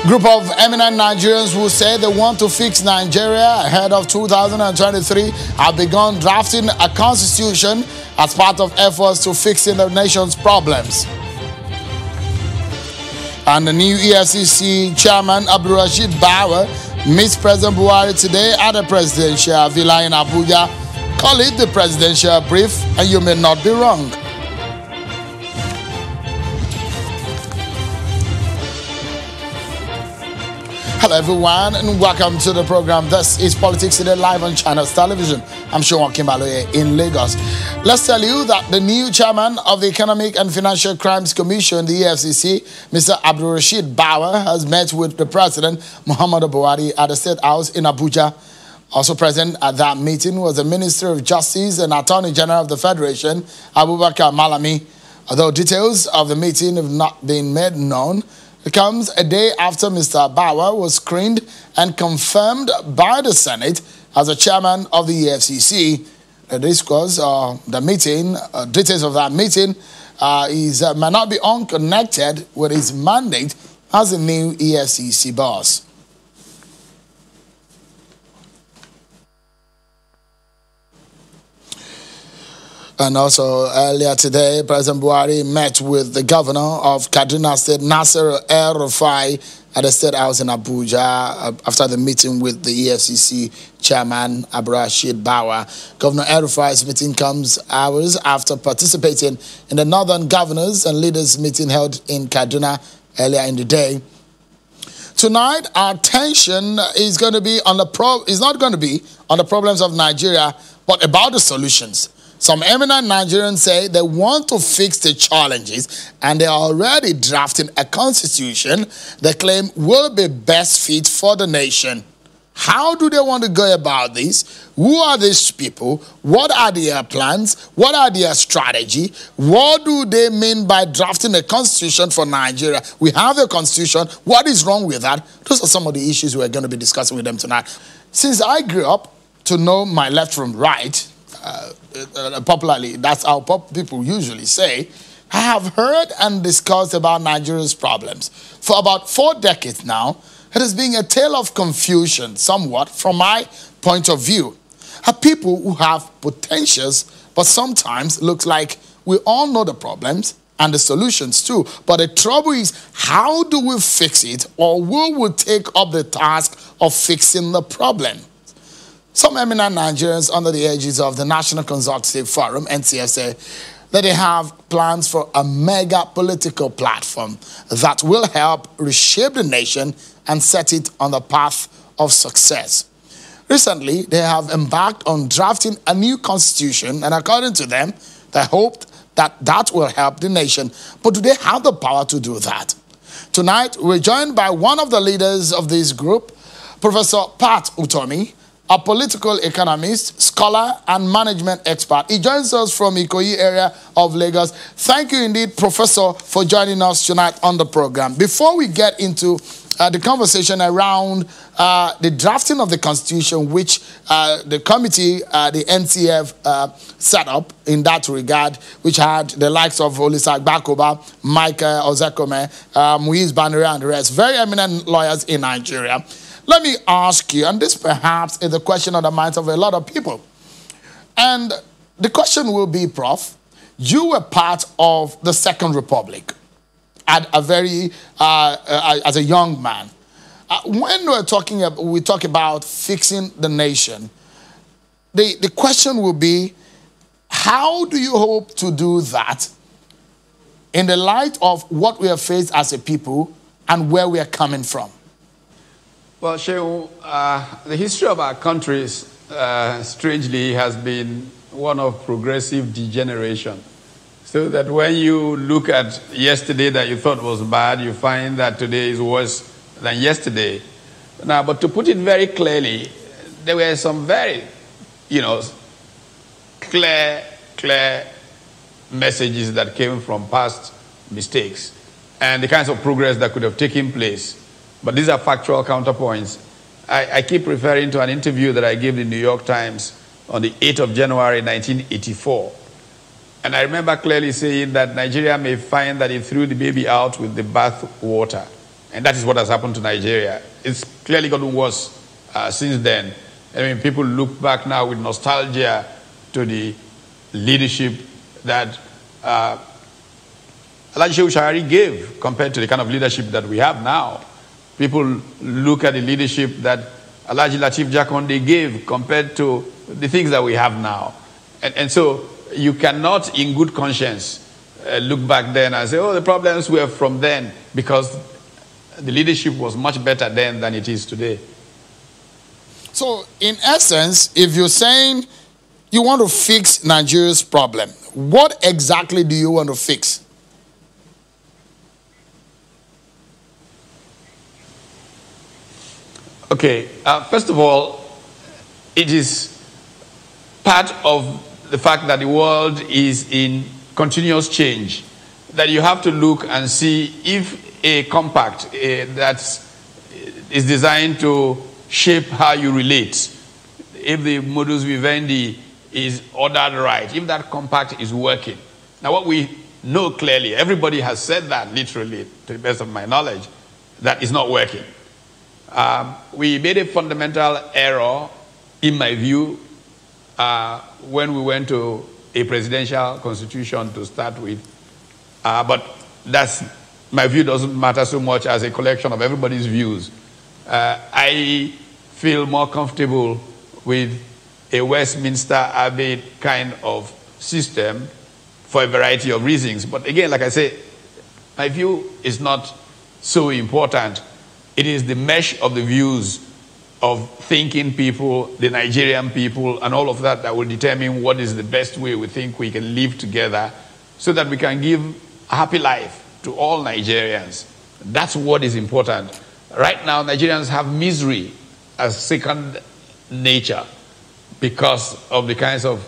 Group of eminent Nigerians who say they want to fix Nigeria ahead of 2023 have begun drafting a constitution as part of efforts to fixing the nation's problems. And the new EFCC chairman, Abdulrasheed Bawa, meets President Buhari today at the presidential villa in Abuja. Call it the presidential brief, and you may not be wrong. Hello everyone and welcome to the program. This is Politics Today live on Channels Television. I'm Sean Kimbaloye in Lagos. Let's tell you that the new chairman of the Economic and Financial Crimes Commission, the EFCC, Mr. Abdulrasheed Bawa, has met with the President, Muhammadu Buhari, at the State House in Abuja. Also present at that meeting was the Minister of Justice and Attorney General of the Federation, Abubakar Malami. Although details of the meeting have not been made known, it comes a day after Mr. Bawa was screened and confirmed by the Senate as the chairman of the EFCC. The discourse, the meeting, details of that meeting may not be unconnected with his mandate as the new EFCC boss. And also earlier today, President Buhari met with the governor of Kaduna State, Nasir El-Rufai, at the State House in Abuja after the meeting with the EFCC chairman, Abdulrasheed Bawa. Governor El-Rufai's meeting comes hours after participating in the Northern Governors and Leaders meeting held in Kaduna earlier in the day. Tonight, our attention is going to be on not going to be on the problems of Nigeria, but about the solutions. Some eminent Nigerians say they want to fix the challenges and they are already drafting a constitution they claim will be best fit for the nation. How do they want to go about this? Who are these people? What are their plans? What are their strategy? What do they mean by drafting a constitution for Nigeria? We have a constitution. What is wrong with that? Those are some of the issues we're going to be discussing with them tonight. Since I grew up to know my left from right, popularly, that's how people usually say, I have heard and discussed about Nigeria's problems. For about 4 decades now, it has been a tale of confusion, somewhat, from my point of view. People who have potentials, but sometimes looks like we all know the problems and the solutions too. But the trouble is, how do we fix it, or who will take up the task of fixing the problem? Some eminent Nigerians under the aegis of the National Consultative Forum, NCSA, that they have plans for a mega political platform that will help reshape the nation and set it on the path of success. Recently, they have embarked on drafting a new constitution, and according to them, they hoped that will help the nation. But do they have the power to do that? Tonight, we're joined by one of the leaders of this group, Professor Pat Utomi, a political economist, scholar, and management expert. He joins us from Ikoyi area of Lagos. Thank you indeed, Professor, for joining us tonight on the program. Before we get into the conversation around the drafting of the Constitution, which the committee, the NCF, set up in that regard, which had the likes of Olisa Agbakoba, Michael Ozekome, Muiz Banire, and the rest, very eminent lawyers in Nigeria. Let me ask you, and this perhaps is the question on the minds of a lot of people. And the question will be, Prof, you were part of the Second Republic at a very, as a young man. When we talk about fixing the nation, the question will be, how do you hope to do that in the light of what we have faced as a people and where we are coming from? Well, Shehu, the history of our countries, strangely, has been one of progressive degeneration. So that when you look at yesterday that you thought was bad, you find that today is worse than yesterday. Now, but to put it very clearly, there were some very, clear messages that came from past mistakes and the kinds of progress that could have taken place. But these are factual counterpoints. I keep referring to an interview that I gave the New York Times on the 8th of January, 1984. And I remember clearly saying that Nigeria may find that it threw the baby out with the bath water. And that is what has happened to Nigeria. It's clearly gotten worse since then. I mean, people look back now with nostalgia to the leadership that Alhaji Shehu Shagari gave compared to the kind of leadership that we have now. People look at the leadership that Alhaji Lateef Jakonde gave compared to the things that we have now. And so you cannot, in good conscience, look back then and say, oh, the problems were from then, because the leadership was much better then than it is today. So, in essence, if you're saying you want to fix Nigeria's problem, what exactly do you want to fix? Okay, first of all, it is part of the fact that the world is in continuous change, that you have to look and see if a compact that is designed to shape how you relate, if the modus vivendi is ordered right, if that compact is working. Now, what we know clearly, everybody has said that literally, to the best of my knowledge, that is not working. We made a fundamental error, in my view, when we went to a presidential constitution to start with. But that's, my view doesn't matter so much as a collection of everybody's views. I feel more comfortable with a Westminster Abbey kind of system for a variety of reasons. But again, like I say, my view is not so important. It is the mesh of the views of thinking people, the Nigerian people, and all of that that will determine what is the best way we think we can live together so that we can give a happy life to all Nigerians. That's what is important. Right now, Nigerians have misery as second nature because of the kinds of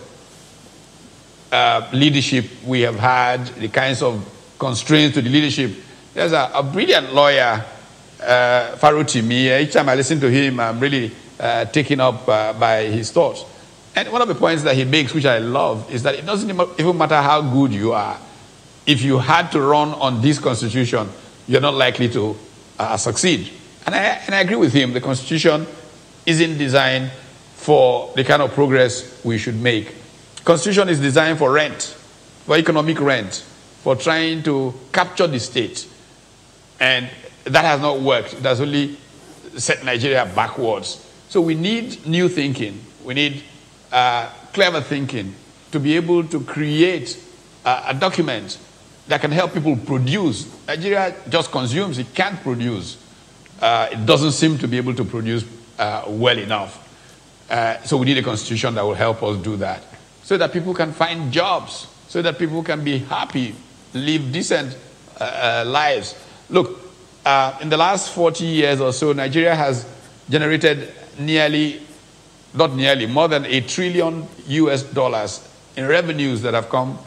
leadership we have had, the kinds of constraints to the leadership. There's a brilliant lawyer, Farotimi. Each time I listen to him, I'm really taken up by his thoughts. And one of the points that he makes, which I love, is that it doesn't even matter how good you are. If you had to run on this constitution, you're not likely to succeed. And I agree with him. The constitution isn't designed for the kind of progress we should make. Constitution is designed for rent, for economic rent, for trying to capture the state. And that has not worked. It has only set Nigeria backwards. So we need new thinking. We need clever thinking to be able to create a document that can help people produce. Nigeria just consumes. It can't produce. It doesn't seem to be able to produce well enough. So we need a constitution that will help us do that, so that people can find jobs, so that people can be happy, live decent lives. Look, in the last 40 years or so, Nigeria has generated more than $1 trillion in revenues that have come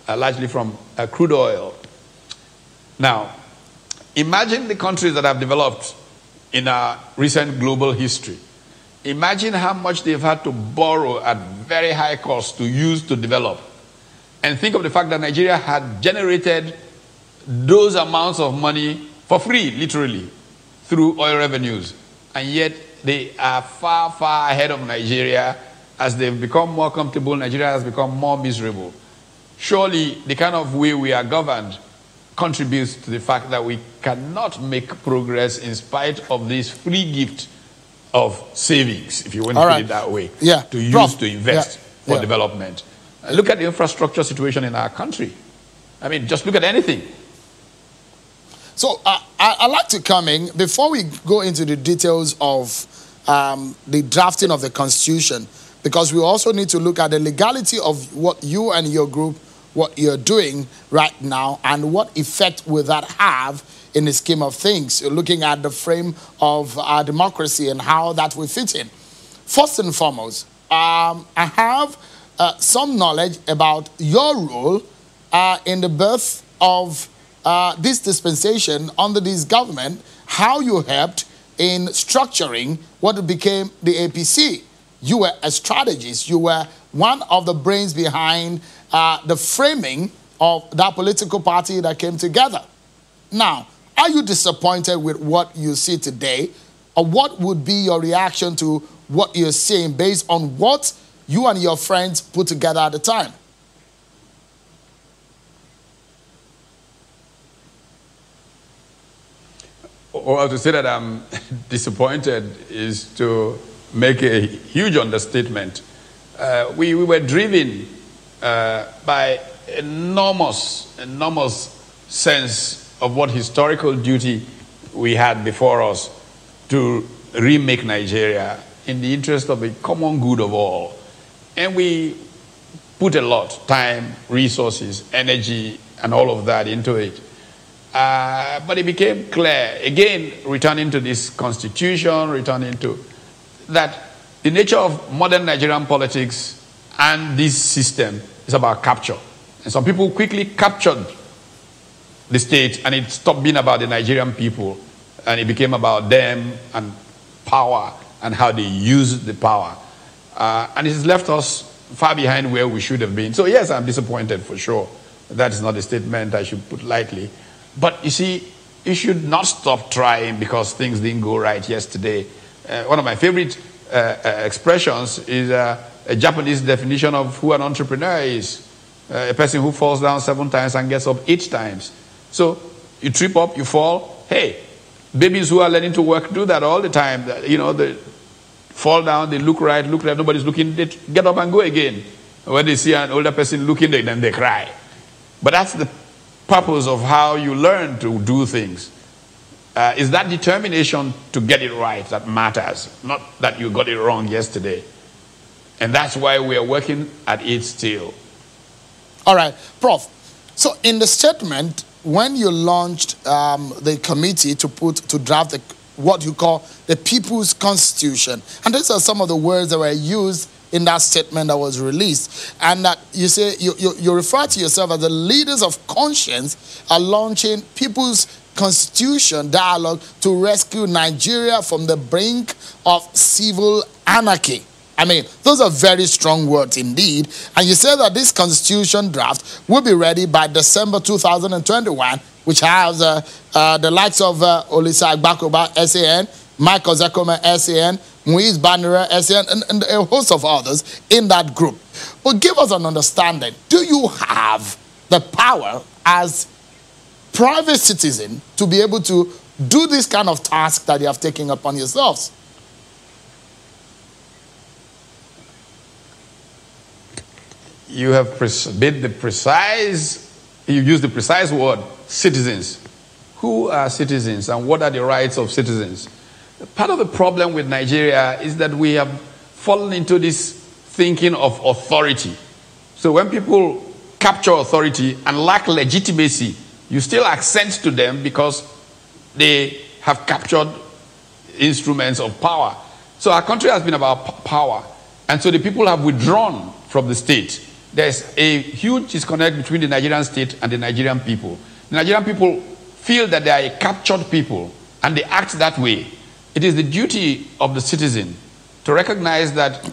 largely from crude oil. Now, imagine the countries that have developed in our recent global history. Imagine how much they've had to borrow at very high cost to use to develop. And think of the fact that Nigeria had generated those amounts of money for free, literally, through oil revenues. And yet they are far, far ahead of Nigeria. As they've become more comfortable, Nigeria has become more miserable. Surely the kind of way we are governed contributes to the fact that we cannot make progress in spite of this free gift of savings, if you want to put it that way, to use to invest for development. Look at the infrastructure situation in our country. I mean, just look at anything. So I'd like to come in, before we go into the details of the drafting of the Constitution, because we also need to look at the legality of what you and your group, what you're doing right now, and what effect will that have in the scheme of things. You're looking at the frame of our democracy and how that will fit in. First and foremost, I have some knowledge about your role in the birth of this dispensation under this government, how you helped in structuring what became the APC. You were a strategist. You were one of the brains behind the framing of that political party that came together. Now, Are you disappointed with what you see today? Or what would be your reaction to what you're seeing based on what you and your friends put together at the time? Well, to say that I'm disappointed is to make a huge understatement. We were driven by enormous sense of what historical duty we had before us to remake Nigeria in the interest of the common good of all. And we put a lot, time, resources, energy, and all of that into it. But it became clear, again, returning to this constitution, returning to that the nature of modern Nigerian politics and this system is about capture. And some people quickly captured the state, and it stopped being about the Nigerian people, and it became about them and power and how they use the power. And it has left us far behind where we should have been. So yes, I'm disappointed for sure. That is not a statement I should put lightly. But you see, you should not stop trying because things didn't go right yesterday. One of my favorite expressions is a Japanese definition of who an entrepreneur is. A person who falls down 7 times and gets up 8 times. So you trip up, you fall. Hey, babies who are learning to work do that all the time. You know, they fall down, they look right, nobody's looking, they get up and go again. When they see an older person looking, then they cry. But that's the purpose of how you learn to do things. Is that determination to get it right that matters, not that you got it wrong yesterday. And that's why we are working at it still. All right, Prof. So in the statement, when you launched the committee to draft what you call the People's Constitution, and these are some of the words that were used in that statement that was released, and that you say you refer to yourself as the leaders of conscience are launching People's Constitution dialogue to rescue Nigeria from the brink of civil anarchy. I mean, those are very strong words indeed. And you say that this constitution draft will be ready by December 2021, which has the likes of Olisa Agbakoba, SAN, Michael Zekoma, SAN, Muiz Banira, SAN, and a host of others in that group. But give us an understanding. Do you have the power as private citizen to be able to do this kind of task that you have taken upon yourselves? You have made the precise, you use the precise word, citizens. Who are citizens and what are the rights of citizens? Part of the problem with Nigeria is that we have fallen into this thinking of authority. So when people capture authority and lack legitimacy, you still assent to them because they have captured instruments of power. So our country has been about power. And so the people have withdrawn from the state. There's a huge disconnect between the Nigerian state and the Nigerian people. The Nigerian people feel that they are a captured people and they act that way. It is the duty of the citizen to recognize that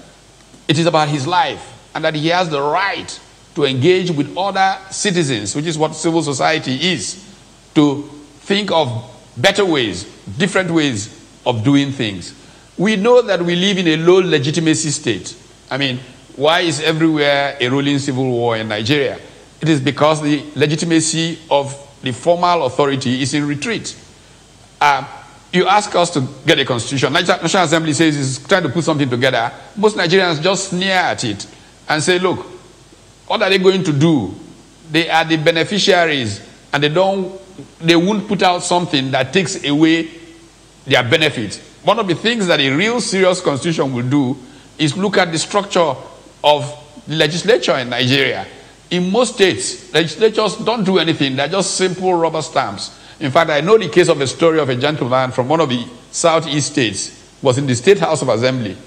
it is about his life and that he has the right to engage with other citizens, which is what civil society is, to think of better ways, different ways of doing things. We know that we live in a low legitimacy state. I mean, why is everywhere a rolling civil war in Nigeria? It is because the legitimacy of the formal authority is in retreat. You ask us to get a constitution. National Assembly says it's trying to put something together. Most Nigerians just sneer at it and say, look, what are they going to do? They are the beneficiaries and they won't put out something that takes away their benefits. One of the things that a real serious constitution will do is look at the structure of the legislature in Nigeria. In most states, legislatures don't do anything. They're just simple rubber stamps. In fact, I know the case of a story of a gentleman from one of the southeast states, was in the State House of Assembly.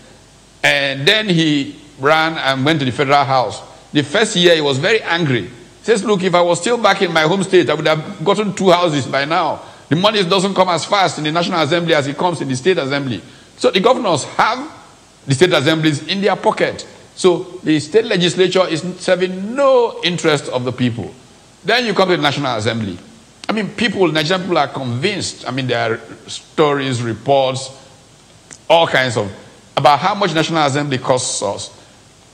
And then he ran and went to the Federal House. The first year, he was very angry. He says, look, if I was still back in my home state, I would have gotten 2 houses by now. The money doesn't come as fast in the National Assembly as it comes in the State Assembly. So the governors have the state assemblies in their pocket. So the state legislature is serving no interest of the people. Then you come to the National Assembly. I mean, Nigerian people are convinced. I mean, there are stories, reports, all kinds of, about how much National Assembly costs us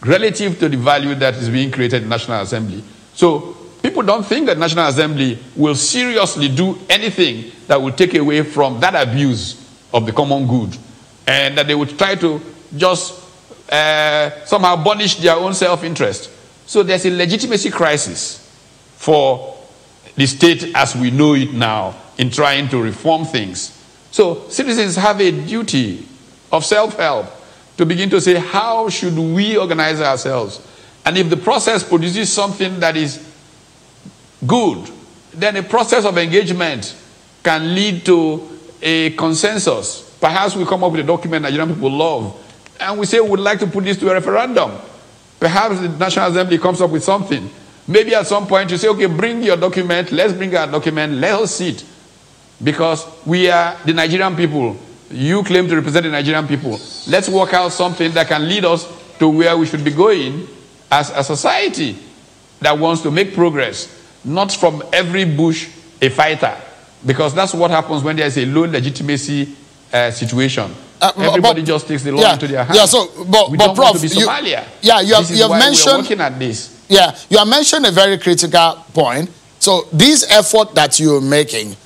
relative to the value that is being created in National Assembly. So people don't think that National Assembly will seriously do anything that will take away from that abuse of the common good, and that they would try to just somehow punish their own self-interest. So there's a legitimacy crisis for the state as we know it now in trying to reform things. So citizens have a duty of self-help to begin to say, how should we organize ourselves? And if the process produces something that is good, then a process of engagement can lead to a consensus. Perhaps we come up with a document Nigerian people love, and we say we would like to put this to a referendum. Perhaps the National Assembly comes up with something. Maybe at some point you say, okay, bring your document, let's bring our document, let us see it. Because we are the Nigerian people. You claim to represent the Nigerian people. Let's work out something that can lead us to where we should be going as a society that wants to make progress. Not from every bush a fighter. Because that's what happens when there's a low legitimacy situation. Everybody just takes the law into their hands. Yeah, so, we don't want to be Somalia. You have mentioned, we're working at this. Yeah, you have mentioned a very critical point. So this effort that you're making,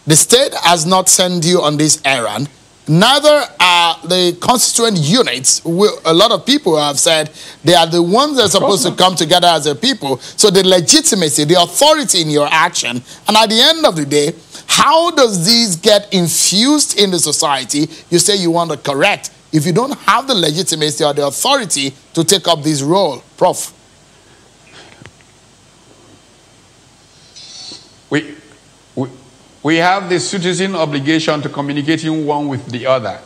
the state has not sent you on this errand. Neither are the constituent units. A lot of people have said they are the ones that are supposed to come together as a people. So the legitimacy, the authority in your action, and at the end of the day, how does this get infused in the society? You say you want to correct if you don't have the legitimacy or the authority to take up this role, Prof. We have the citizen obligation to communicating one with the other.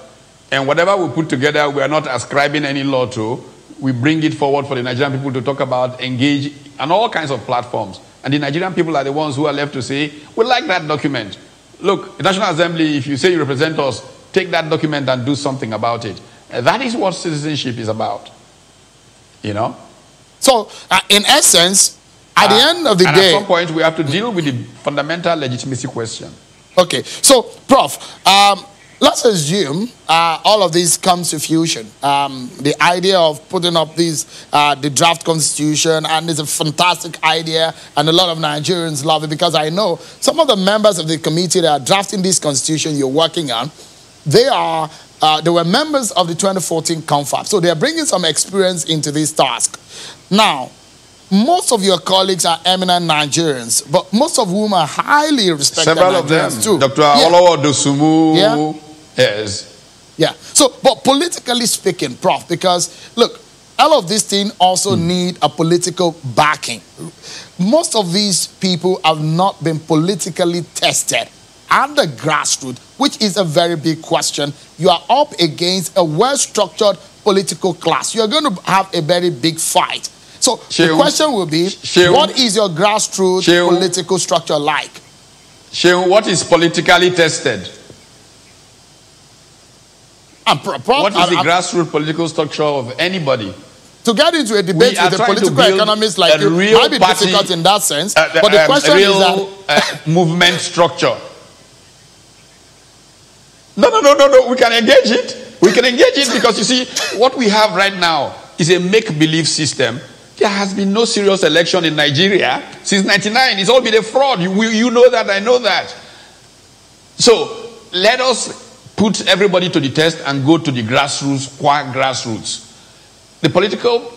And whatever we put together, we are not ascribing any law to. We bring it forward for the Nigerian people to talk about, engage, on all kinds of platforms. And the Nigerian people are the ones who are left to say, we like that document. Look, the National Assembly, if you say you represent us, take that document and do something about it. That is what citizenship is about. You know? So, in essence, at the end of the day, at some point, we have to deal with the fundamental legitimacy question. Okay, so, Prof, let's assume all of this comes to fusion. The idea of putting up this, the draft constitution, and it's a fantastic idea, and a lot of Nigerians love it, because I know some of the members of the committee that are drafting this constitution you're working on, they were members of the 2014 CONFAB, so they're bringing some experience into this task. Now, most of your colleagues are eminent Nigerians, but most of whom are highly respected Several of them, too. Dr. Olowo Dosumu, yes. Yeah, so, but politically speaking, Prof, because, look, all of these things also need a political backing. Most of these people have not been politically tested at the grassroots, which is a very big question. You are up against a well-structured political class. You're going to have a very big fight. So the question will be, what is your grassroots political structure like? What is politically tested? What is the grassroots political structure of anybody? To get into a debate with a political economist like you might be difficult in that sense. But the question is that movement structure. No. We can engage it. We can engage it because you see, what we have right now is a make-believe system. There has been no serious election in Nigeria since 1999. It's all been a fraud. You know that, I know that. So let us put everybody to the test and go to the grassroots. The political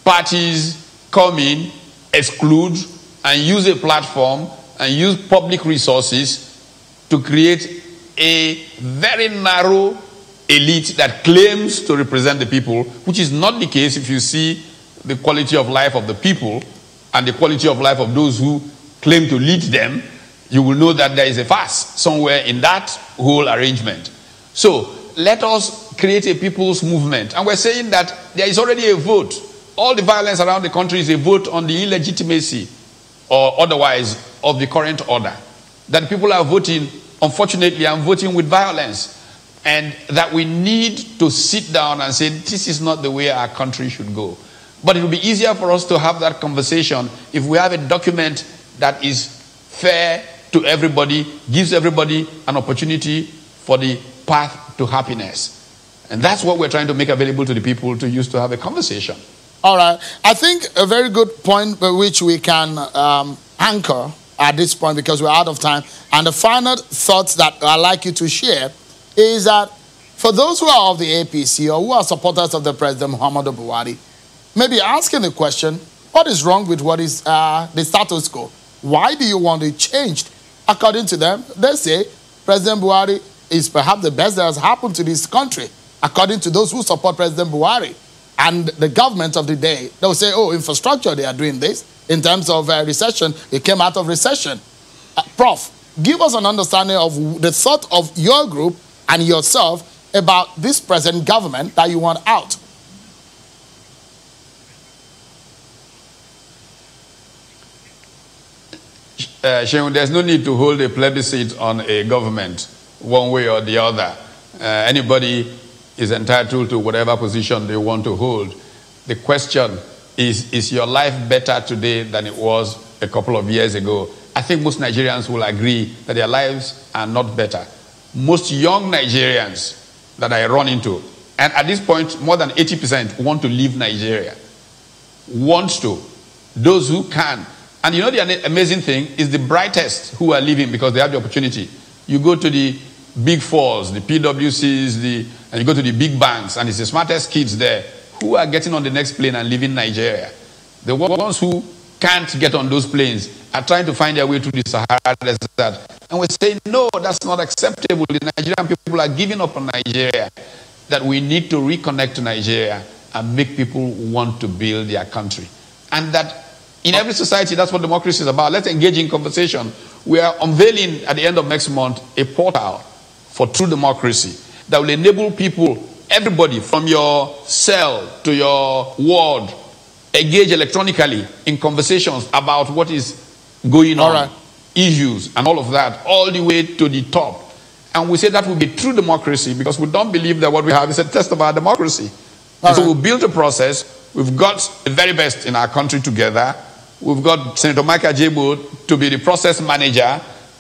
parties come in, exclude, and use a platform and use public resources to create a very narrow elite that claims to represent the people, which is not the case if you see the quality of life of the people and the quality of life of those who claim to lead them. You will know that there is a farce somewhere in that whole arrangement. So let us create a people's movement. And we're saying that there is already a vote. All the violence around the country is a vote on the illegitimacy or otherwise of the current order. That people are voting, unfortunately, and voting with violence. And that we need to sit down and say, this is not the way our country should go. But it will be easier for us to have that conversation if we have a document that is fair, to everybody, gives everybody an opportunity for the path to happiness. And that's what we're trying to make available to the people to use to have a conversation. All right. I think a very good point by which we can anchor at this point, because we're out of time. And the final thoughts that I'd like you to share is that for those who are of the APC or who are supporters of the President Muhammadu Buhari, maybe asking the question, what is wrong with what is the status quo? Why do you want it changed? According to them, they say President Buhari is perhaps the best that has happened to this country. According to those who support President Buhari and the government of the day, they'll say, oh, infrastructure, they are doing this. In terms of recession, it came out of recession. Prof, give us an understanding of the thought of your group and yourself about this present government that you want out. Shehu, there's no need to hold a plebiscite on a government one way or the other. Anybody is entitled to whatever position they want to hold. The question is your life better today than it was a couple of years ago? I think most Nigerians will agree that their lives are not better. Most young Nigerians that I run into, and at this point, more than 80% want to leave Nigeria. Want to. Those who can. And you know the amazing thing is the brightest who are leaving because they have the opportunity. You go to the big fours, the PWCs, and you go to the big banks, and it's the smartest kids there who are getting on the next plane and leaving Nigeria. The ones who can't get on those planes are trying to find their way through the Sahara Desert. And we say, no, that's not acceptable. The Nigerian people are giving up on Nigeria. That we need to reconnect to Nigeria and make people want to build their country. And that in every society, that's what democracy is about. Let's engage in conversation. We are unveiling at the end of next month a portal for true democracy that will enable people, everybody from your cell to your ward, engage electronically in conversations about what is going on, issues and all of that, all the way to the top. And we say that will be true democracy because we don't believe that what we have is a test of our democracy. So we built a process. We've got the very best in our country together. We've got Senator Mike Ajebo to be the process manager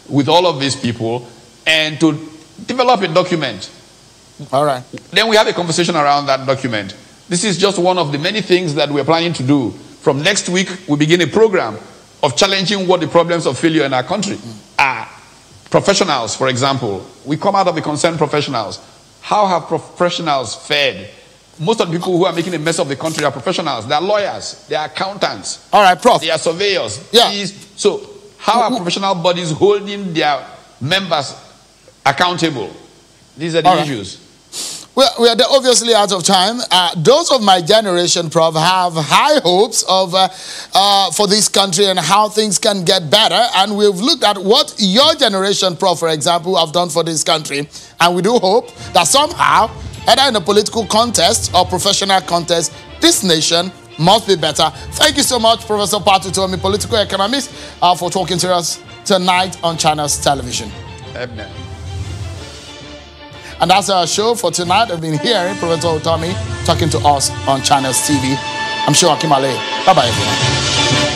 with all of these people and to develop a document. Then we have a conversation around that document. This is just one of the many things that we're planning to do. From next week, we begin a program of challenging what the problems of failure in our country are. Professionals, for example. We come out of the concerned professionals. How have professionals fared? Most of the people who are making a mess of the country are professionals. They are lawyers. They are accountants. Prof. They are surveyors. Yeah. So how are professional bodies holding their members accountable? These are the issues. Well, we are obviously out of time. Those of my generation, Prof, have high hopes of for this country and how things can get better. And we've looked at what your generation, Prof, for example, have done for this country. And we do hope that somehow, either in a political contest or professional contest, this nation must be better. Thank you so much, Professor Patu Tomi, political economist, for talking to us tonight on Channels Television. Amen. And that's our show for tonight. I've been hearing Professor Utomi talking to us on Channels TV. I'm sure Akim Ale. Bye-bye, everyone.